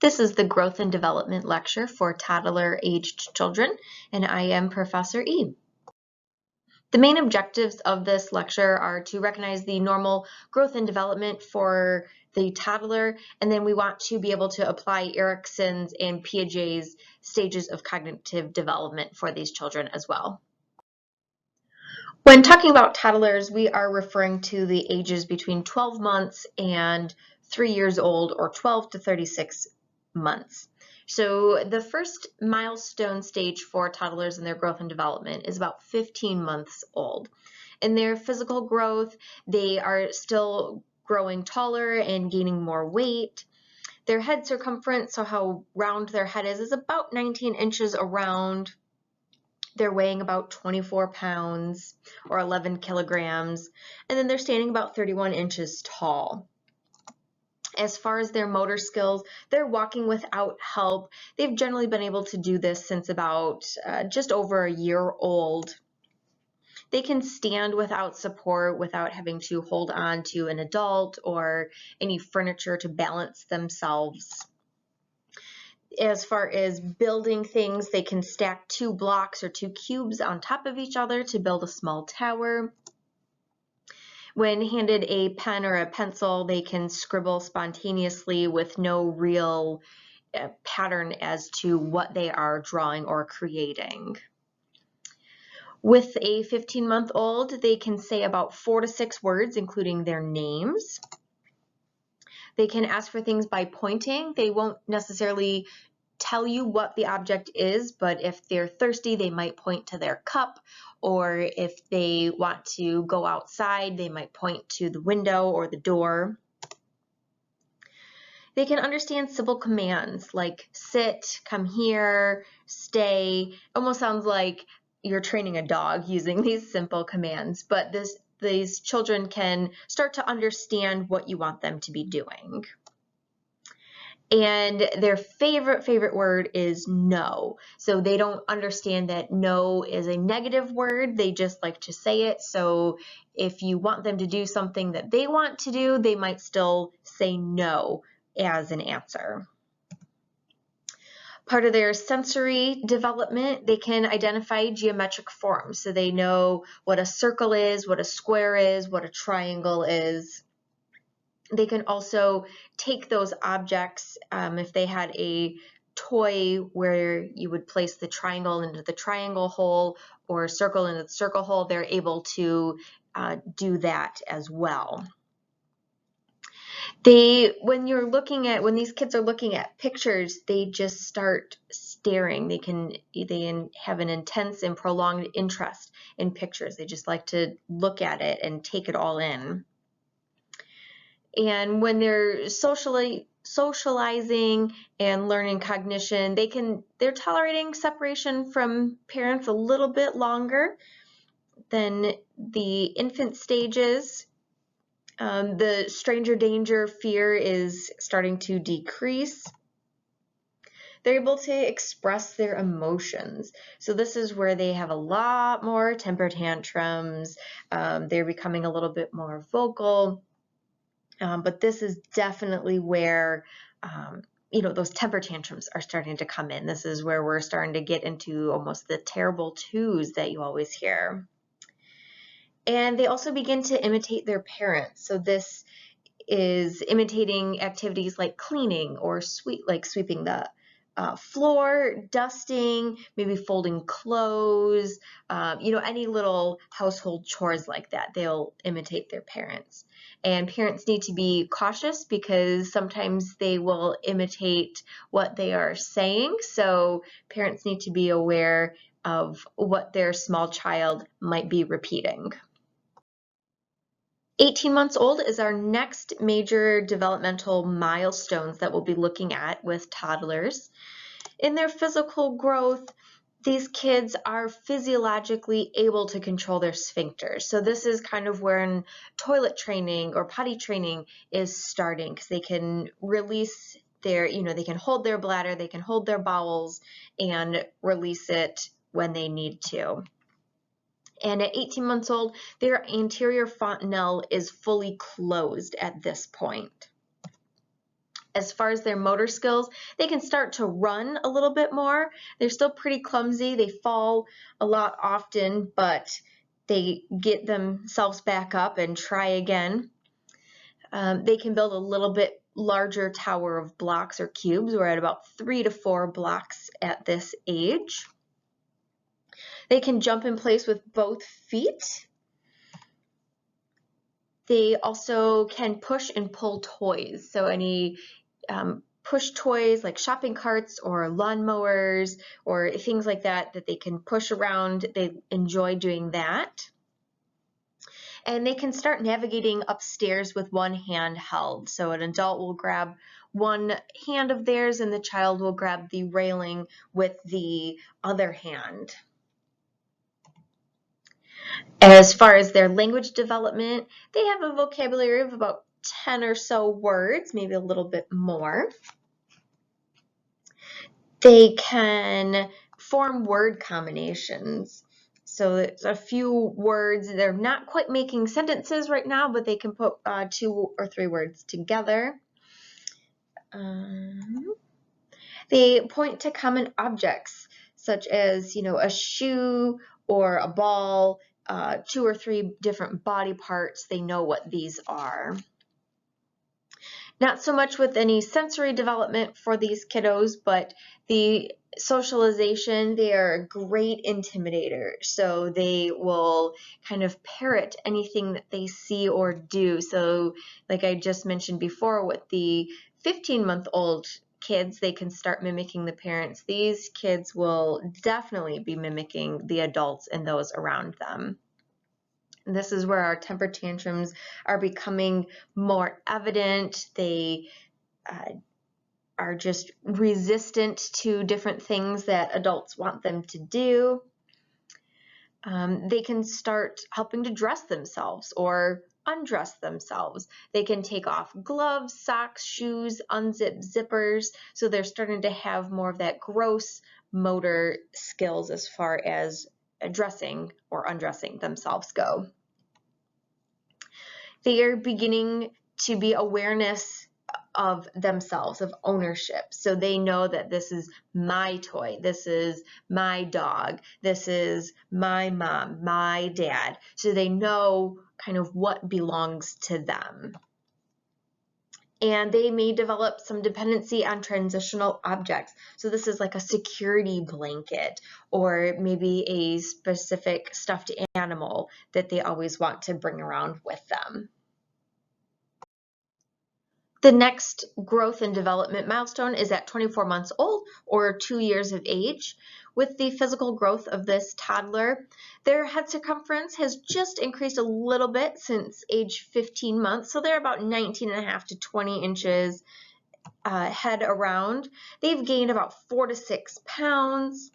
This is the Growth and Development lecture for toddler-aged children, and I am Professor E. The main objectives of this lecture are to recognize the normal growth and development for the toddler, and then we want to be able to apply Erikson's and Piaget's stages of cognitive development for these children as well. When talking about toddlers, we are referring to the ages between 12 months and 3 years old, or 12 to 36 months. So the first milestone stage for toddlers in their growth and development is about 15 months old. In their physical growth, they are still growing taller and gaining more weight. Their head circumference, so how round their head is about 19 inches around. They're weighing about 24 pounds or 11 kilograms, and then they're standing about 31 inches tall. As far as their motor skills, they're walking without help. They've generally been able to do this since about just over a year old. They can stand without support, without having to hold on to an adult or any furniture to balance themselves. As far as building things, they can stack 2 blocks or 2 cubes on top of each other to build a small tower. When handed a pen or a pencil, they can scribble spontaneously with no real pattern as to what they are drawing or creating. With a 15-month-old, they can say about 4 to 6 words, including their names. They can ask for things by pointing. They won't necessarily tell you what the object is, but if they're thirsty, they might point to their cup, or if they want to go outside, they might point to the window or the door. They can understand simple commands like sit, come here, stay. Almost sounds like you're training a dog using these simple commands, but these children can start to understand what you want them to be doing. And their favorite word is no. So they don't understand that no is a negative word. They just like to say it. So if you want them to do something that they want to do, they might still say no as an answer. Part of their sensory development, they can identify geometric forms. So they know what a circle is, what a square is, what a triangle is. They can also take those objects, if they had a toy where you would place the triangle into the triangle hole or circle into the circle hole, they're able to do that as well. When these kids are looking at pictures, they just start staring. They have an intense and prolonged interest in pictures. They just like to look at it and take it all in. And when they're socializing and learning cognition, they're tolerating separation from parents a little bit longer than the infant stages. The stranger danger fear is starting to decrease. They're able to express their emotions. So this is where they have a lot more temper tantrums. They're becoming a little bit more vocal. But this is definitely where, those temper tantrums are starting to come in. This is where we're starting to get into almost the terrible twos that you always hear. And they also begin to imitate their parents. So this is imitating activities like cleaning or sweeping the floor, dusting, maybe folding clothes, any little household chores like that. They'll imitate their parents. And parents need to be cautious because sometimes they will imitate what they are saying. So parents need to be aware of what their small child might be repeating. 18 months old is our next major developmental milestones that we'll be looking at with toddlers. In their physical growth, these kids are physiologically able to control their sphincters. So this is kind of where toilet training or potty training is starting, because they can release they can hold their bladder, they can hold their bowels and release it when they need to. And at 18 months old, their anterior fontanelle is fully closed at this point. As far as their motor skills, they can start to run a little bit more. They're still pretty clumsy. They fall a lot often, but they get themselves back up and try again. They can build a little bit larger tower of blocks or cubes. We're at about 3 to 4 blocks at this age. They can jump in place with both feet. They also can push and pull toys. So any push toys like shopping carts or lawnmowers or things like that that they can push around, they enjoy doing that. And they can start navigating upstairs with one hand held. So an adult will grab one hand of theirs and the child will grab the railing with the other hand. As far as their language development, they have a vocabulary of about 10 or so words, maybe a little bit more. They can form word combinations. So it's a few words. They're not quite making sentences right now, but they can put 2 or 3 words together. They point to common objects, such as, a shoe or a ball, 2 or 3 different body parts. They know what these are. Not so much with any sensory development for these kiddos, but the socialization, they are a great intimidator. So they will kind of parrot anything that they see or do. So like I just mentioned before with the 15-month-old kids, they can start mimicking the parents. These kids will definitely be mimicking the adults and those around them. This is where our temper tantrums are becoming more evident. They are just resistant to different things that adults want them to do. They can start helping to dress themselves or undress themselves. They can take off gloves, socks, shoes, unzip zippers. So they're starting to have more of that gross motor skills as far as dressing or undressing themselves go. They are beginning to be awareness of themselves, of ownership. So they know that this is my toy, this is my dog, this is my mom, my dad. So they know kind of what belongs to them. And they may develop some dependency on transitional objects. So this is like a security blanket or maybe a specific stuffed animal that they always want to bring around with them. The next growth and development milestone is at 24 months old or 2 years of age. With the physical growth of this toddler, their head circumference has just increased a little bit since age 15 months. So they're about 19.5 to 20 inches head around. They've gained about 4 to 6 pounds.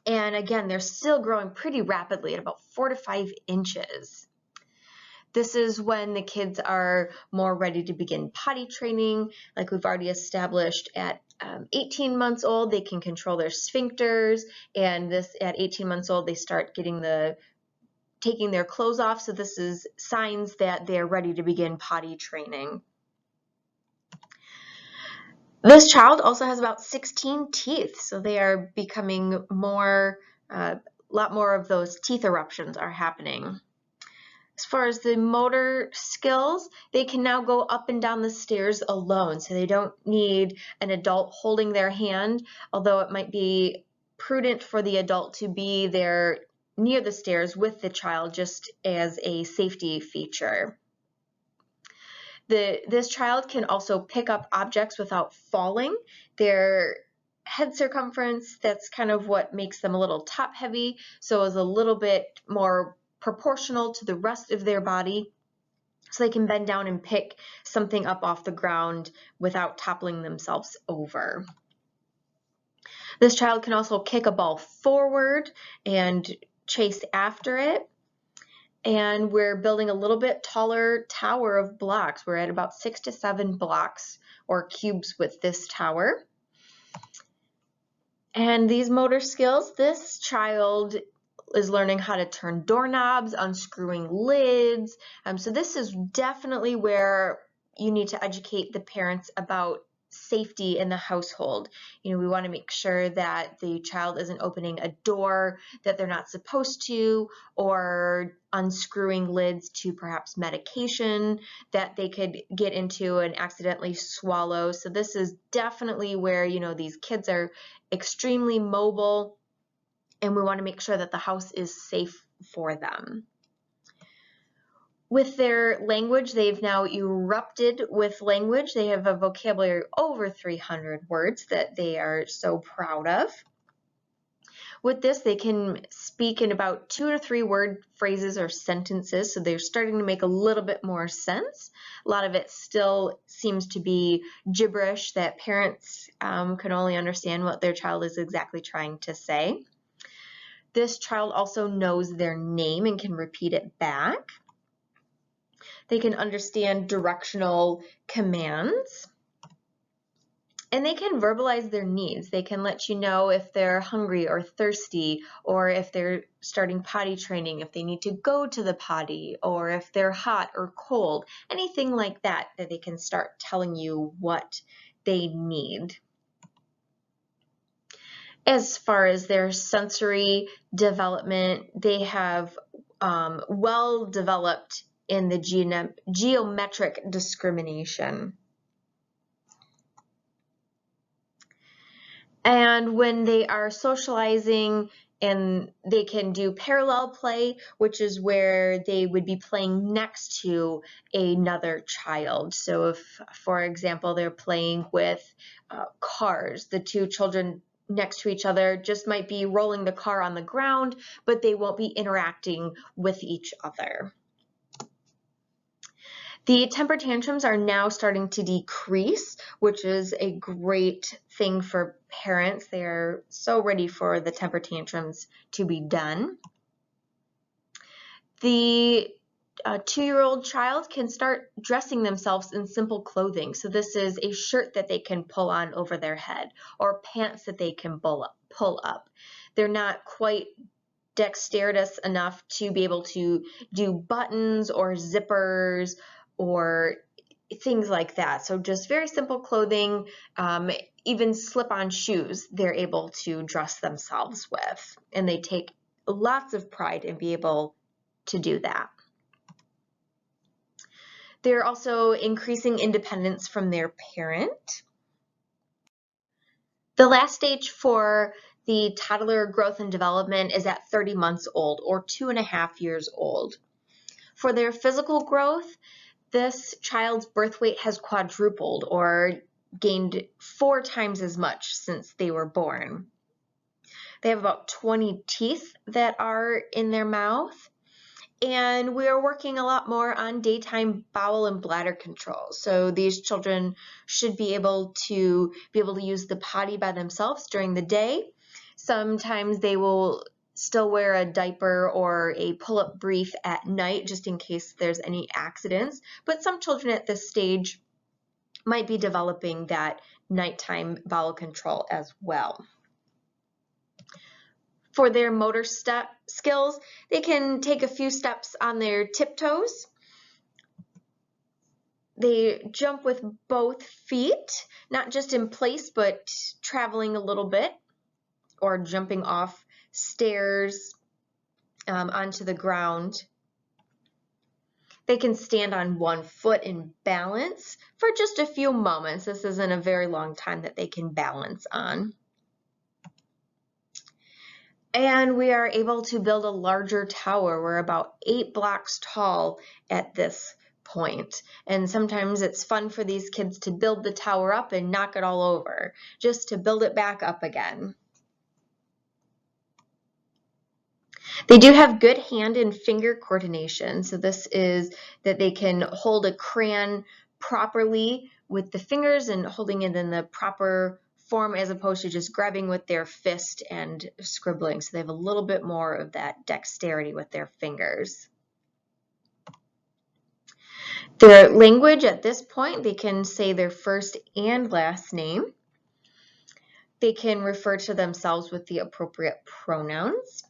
And again, they're still growing pretty rapidly at about 4 to 5 inches. This is when the kids are more ready to begin potty training. Like we've already established at 18 months old, they can control their sphincters, and this at 18 months old, they start taking their clothes off. So this is signs that they're ready to begin potty training. This child also has about 16 teeth, so they are becoming more, a lot more of those teeth eruptions are happening. As far as the motor skills, they can now go up and down the stairs alone, so they don't need an adult holding their hand, although it might be prudent for the adult to be there near the stairs with the child just as a safety feature. This child can also pick up objects without falling. Their head circumference, that's kind of what makes them a little top heavy, so is a little bit more proportional to the rest of their body, so they can bend down and pick something up off the ground without toppling themselves over. This child can also kick a ball forward and chase after it. And we're building a little bit taller tower of blocks. We're at about 6 to 7 blocks or cubes with this tower. And these motor skills, this child is learning how to turn doorknobs, unscrewing lids. So this is definitely where you need to educate the parents about safety in the household. We want to make sure that the child isn't opening a door that they're not supposed to, or unscrewing lids to perhaps medication that they could get into and accidentally swallow. So this is definitely where, these kids are extremely mobile, and we want to make sure that the house is safe for them. With their language, they've now erupted with language. They have a vocabulary over 300 words that they are so proud of. With this, they can speak in about 2 to 3 word phrases or sentences, so they're starting to make a little bit more sense. A lot of it still seems to be gibberish that parents can only understand what their child is exactly trying to say. This child also knows their name and can repeat it back. They can understand directional commands, and they can verbalize their needs. They can let you know if they're hungry or thirsty, or if they're starting potty training, if they need to go to the potty, or if they're hot or cold, anything like that they can start telling you what they need. As far as their sensory development, they have well developed in the geometric discrimination. And when they are socializing, and they can do parallel play, which is where they would be playing next to another child. So if, for example, they're playing with cars, the two children next to each other just might be rolling the car on the ground, but they won't be interacting with each other. The temper tantrums are now starting to decrease, which is a great thing for parents. They are so ready for the temper tantrums to be done. The 2-year-old child can start dressing themselves in simple clothing. So this is a shirt that they can pull on over their head, or pants that they can pull up. They're not quite dexterous enough to be able to do buttons or zippers or things like that. So just very simple clothing, even slip-on shoes they're able to dress themselves with, and they take lots of pride in being able to do that. They're also increasing independence from their parent. The last stage for the toddler growth and development is at 30 months old, or 2.5 years old. For their physical growth, this child's birth weight has quadrupled, or gained 4 times as much since they were born. They have about 20 teeth that are in their mouth, and we are working a lot more on daytime bowel and bladder control. So these children should be able to use the potty by themselves during the day. Sometimes they will still wear a diaper or a pull-up brief at night just in case there's any accidents, but some children at this stage might be developing that nighttime bowel control as well. For their motor skills, they can take a few steps on their tiptoes. They jump with both feet, not just in place, but traveling a little bit, or jumping off stairs onto the ground. They can stand on one foot and balance for just a few moments. This isn't a very long time that they can balance on. And we are able to build a larger tower. We're about 8 blocks tall at this point. And sometimes it's fun for these kids to build the tower up and knock it all over, just to build it back up again. They do have good hand and finger coordination. So this is that they can hold a crayon properly with the fingers and holding it in the proper form, as opposed to just grabbing with their fist and scribbling. So they have a little bit more of that dexterity with their fingers. Their language at this point, they can say their first and last name. They can refer to themselves with the appropriate pronouns.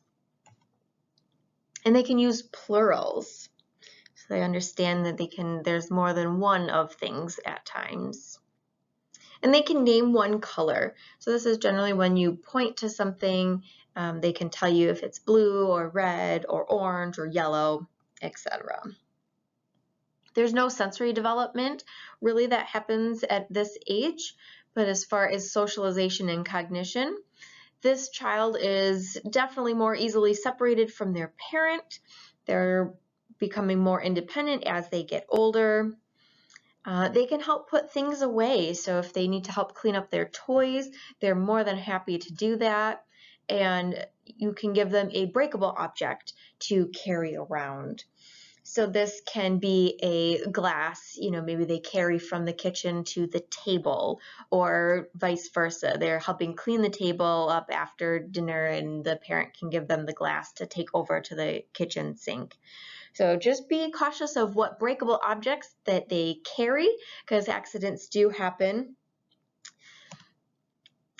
And they can use plurals. So they understand that there's more than one of things at times. And they can name one color. So this is generally when you point to something, they can tell you if it's blue or red or orange or yellow, etc. There's no sensory development really that happens at this age, but as far as socialization and cognition, this child is definitely more easily separated from their parent. They're becoming more independent as they get older. They can help put things away. So if they need to help clean up their toys, they're more than happy to do that. And you can give them a breakable object to carry around. So this can be a glass, maybe they carry from the kitchen to the table, or vice versa. They're helping clean the table up after dinner and the parent can give them the glass to take over to the kitchen sink. So just be cautious of what breakable objects that they carry, because accidents do happen.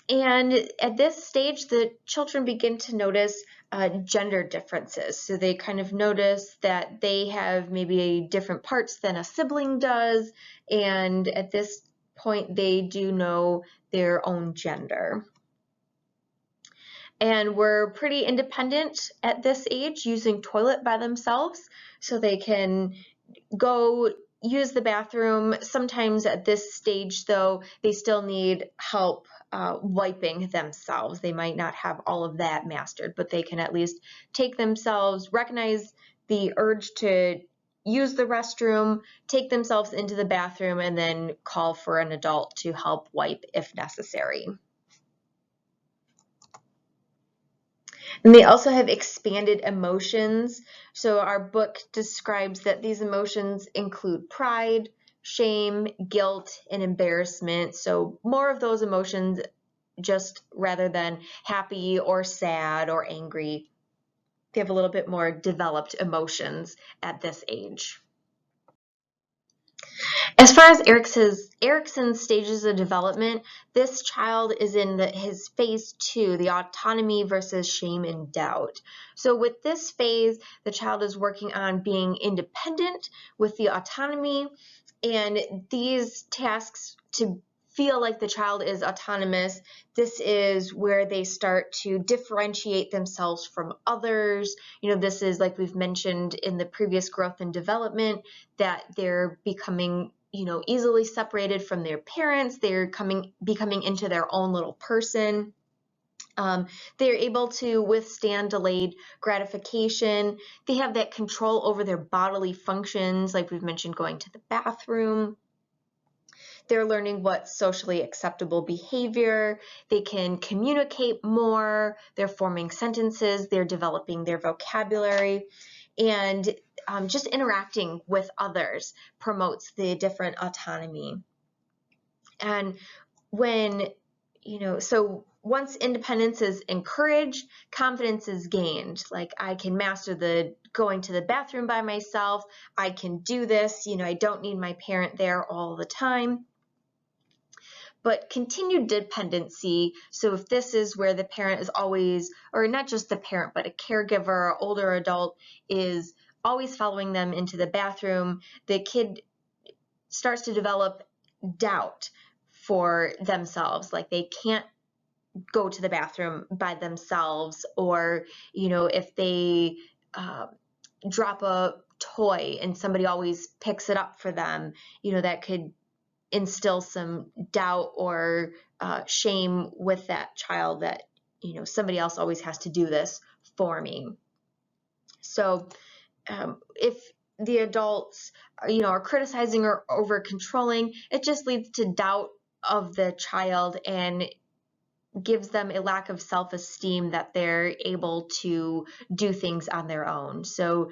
And at this stage, the children begin to notice gender differences. So they kind of notice that they have maybe different parts than a sibling does. And at this point, they do know their own gender. And we're pretty independent at this age, using toilet by themselves. So they can go use the bathroom. Sometimes at this stage, though, they still need help wiping themselves. They might not have all of that mastered, but they can at least take themselves, recognize the urge to use the restroom, take themselves into the bathroom, and then call for an adult to help wipe if necessary. And they also have expanded emotions. So our book describes that these emotions include pride, shame, guilt, and embarrassment. So more of those emotions, just rather than happy or sad or angry. They have a little bit more developed emotions at this age. As far as Erickson's stages of development, this child is in his phase 2, the autonomy versus shame and doubt. So with this phase, the child is working on being independent with the autonomy, and these tasks to feel like the child is autonomous, this is where they start to differentiate themselves from others. This is, like we've mentioned in the previous growth and development, that they're becoming easily separated from their parents. They're becoming into their own little person. They're able to withstand delayed gratification. They have that control over their bodily functions, like we've mentioned, going to the bathroom. They're learning what's socially acceptable behavior. They can communicate more. They're forming sentences. They're developing their vocabulary. And just interacting with others promotes the different autonomy. And when, so once independence is encouraged, confidence is gained. Like, I can master going to the bathroom by myself. I can do this. I don't need my parent there all the time. But continued dependency, so if this is where the parent is always, or not just the parent, but a caregiver, older adult is always following them into the bathroom, the kid starts to develop doubt for themselves. Like, they can't go to the bathroom by themselves, or, if they drop a toy and somebody always picks it up for them, that could instill some doubt or shame with that child, that somebody else always has to do this for me. So if the adults are criticizing or over controlling, it just leads to doubt of the child and gives them a lack of self-esteem that they're able to do things on their own. So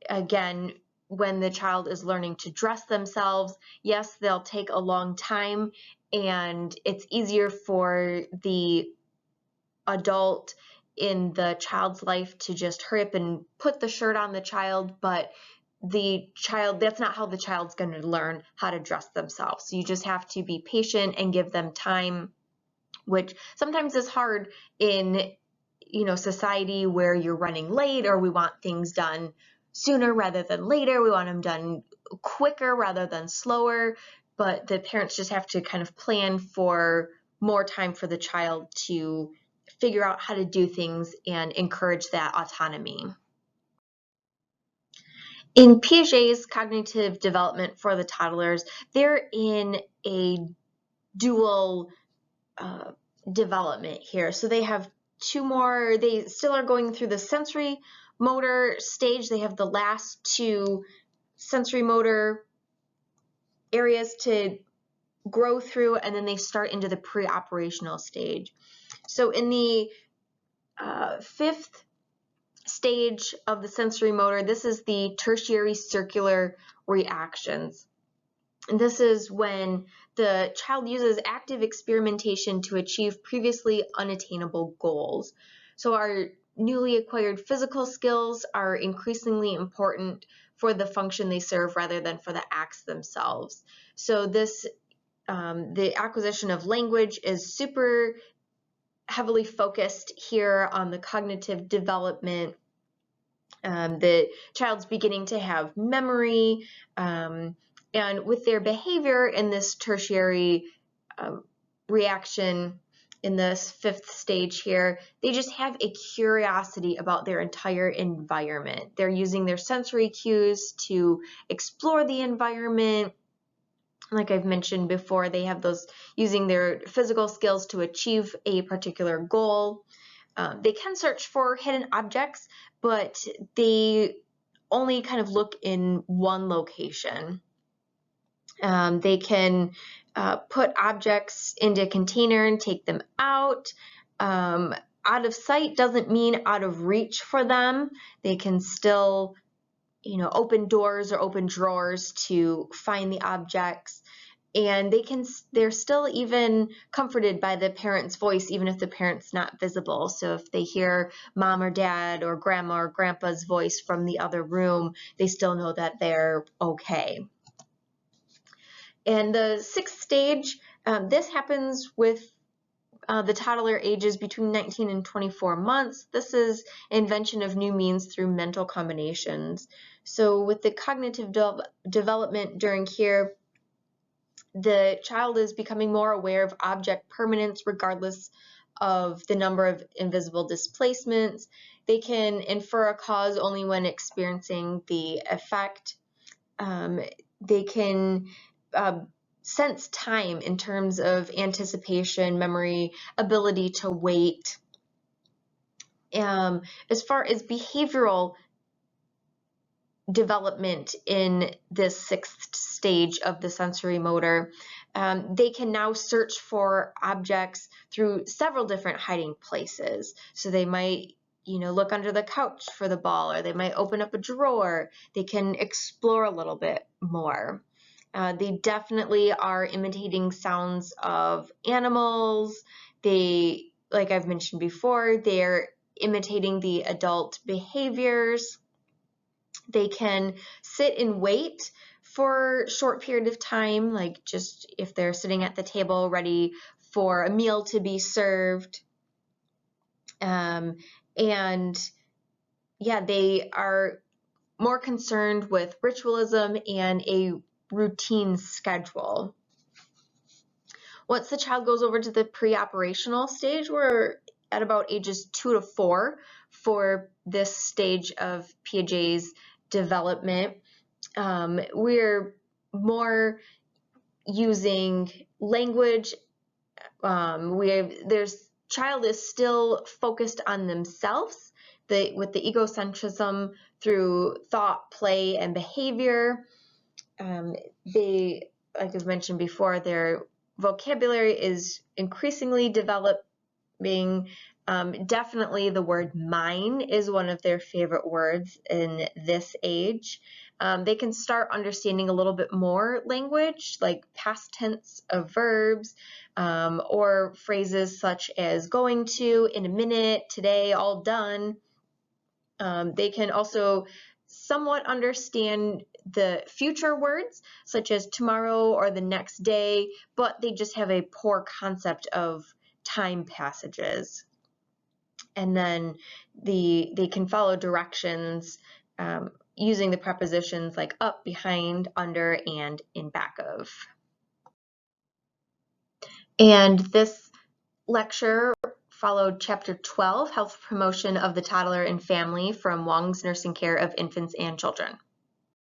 again, when the child is learning to dress themselves, yes, they'll take a long time, and it's easier for the adult in the child's life to just hurry up and put the shirt on the child, but the child, that's not how the child's going to learn how to dress themselves. So you just have to be patient and give them time, which sometimes is hard in society where you're running late or we want things done sooner rather than later. We want them done quicker rather than slower, but the parents just have to kind of plan for more time for the child to figure out how to do things and encourage that autonomy. In Piaget's cognitive development for the toddlers, they're in a dual development here. So they have two more, they still are going through the sensory motor stage. They have the last two sensory motor areas to grow through, and then they start into the pre-operational stage. So in the fifth stage of the sensory motor, this is the tertiary circular reactions. And this is when the child uses active experimentation to achieve previously unattainable goals. So our newly acquired physical skills are increasingly important for the function they serve rather than for the acts themselves. So this, the acquisition of language is super heavily focused here on the cognitive development. The child's beginning to have memory, and with their behavior in this tertiary reaction in this fifth stage here, they just have a curiosity about their entire environment. They're using their sensory cues to explore the environment. Like I've mentioned before, they have those using their physical skills to achieve a particular goal. They can search for hidden objects, but they only kind of look in one location. They can put objects into a container and take them out. Out of sight doesn't mean out of reach for them. They can still, open doors or open drawers to find the objects. And they're still even comforted by the parent's voice, even if the parent's not visible. So if they hear mom or dad or grandma or grandpa's voice from the other room, they still know that they're okay. And the sixth stage, this happens with the toddler ages between 19 and 24 months. This is invention of new means through mental combinations. So with the cognitive development during here, the child is becoming more aware of object permanence regardless of the number of invisible displacements. They can infer a cause only when experiencing the effect. They can sense time in terms of anticipation, memory, ability to wait. As far as behavioral development in this sixth stage of the sensory motor, they can now search for objects through several different hiding places. So they might, look under the couch for the ball, or they might open up a drawer. They can explore a little bit more. They definitely are imitating sounds of animals. They, like I've mentioned before, they're imitating the adult behaviors. They can sit and wait for a short period of time, like just if they're sitting at the table ready for a meal to be served. And yeah, they are more concerned with ritualism and a routine schedule. Once the child goes over to the pre-operational stage, we're at about ages 2 to 4 for this stage of Piaget's development. We're more using language. Child is still focused on themselves with the egocentrism through thought, play, and behavior. Like I've mentioned before, their vocabulary is increasingly developing. Definitely the word mine is one of their favorite words in this age. They can start understanding a little bit more language, like past tense of verbs, or phrases such as going to, in a minute, today, all done. They can also somewhat understand the future words, such as tomorrow or the next day, but they just have a poor concept of time passages. And then they can follow directions using the prepositions like up, behind, under, and in back of. And this lecture followed Chapter 12, Health Promotion of the Toddler and Family, from Wong's Nursing Care of Infants and Children.